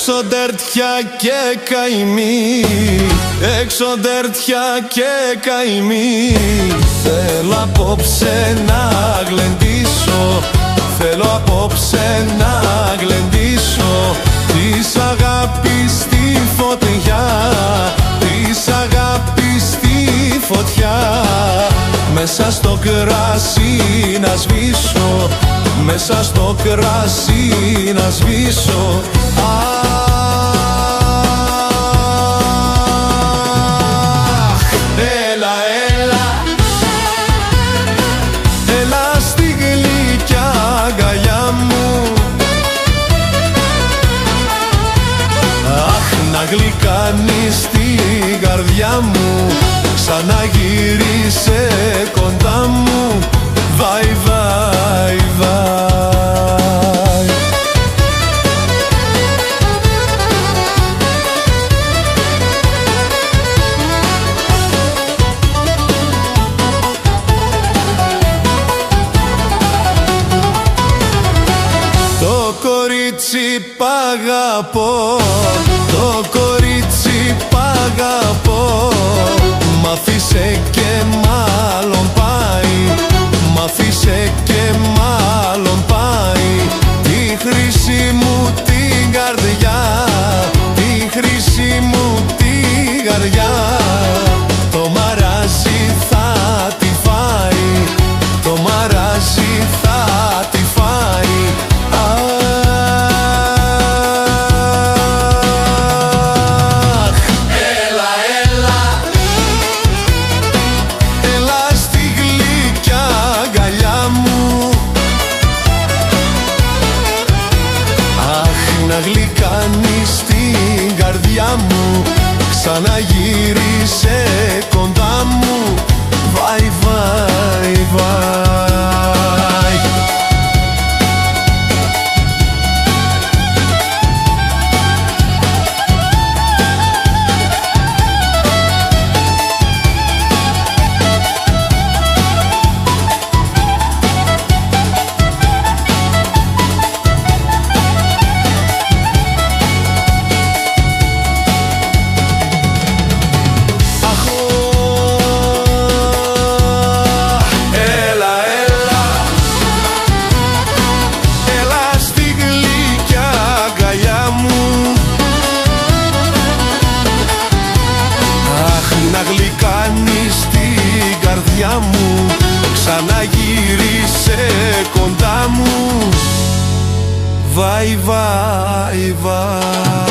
Έξω ντερτιά και καημοί, έξω ντερτιά και καημοί. Θέλω απόψε να γλεντήσω, θέλω απόψε να γλεντήσω της αγάπης στη φωτιά, της αγάπης στη φωτιά. Μέσα στο κράσι να σβήσω, μέσα στο κράσι να σβήσω. Έλα, έλα, έλα στη γλυκιά αγκαλιά μου. Αχ, να γλυκάνεις την καρδιά μου, ξαναγύρισε κοντά μου. Βάι, βάι, βάι. Το κορίτσι π' αγαπώ, το κορίτσι π' αγαπώ. Μ' αφήσε και μάλλον πάει, μ' αφήσε και μάλλον πάει. Τη χρυσή μου την καρδιά, τη χρυσή μου την καρδιά. Το μαράζι θα τη φάει, το μαράζι θα τη φάει. Να γλυκάνεις την καρδιά μου, ξαναγύρισε κοντά μου. Βάι, βάι, βάι. Να γλυκάνεις την καρδιά μου, ξαναγύρισε κοντά μου. Βάι, βάι, βάι.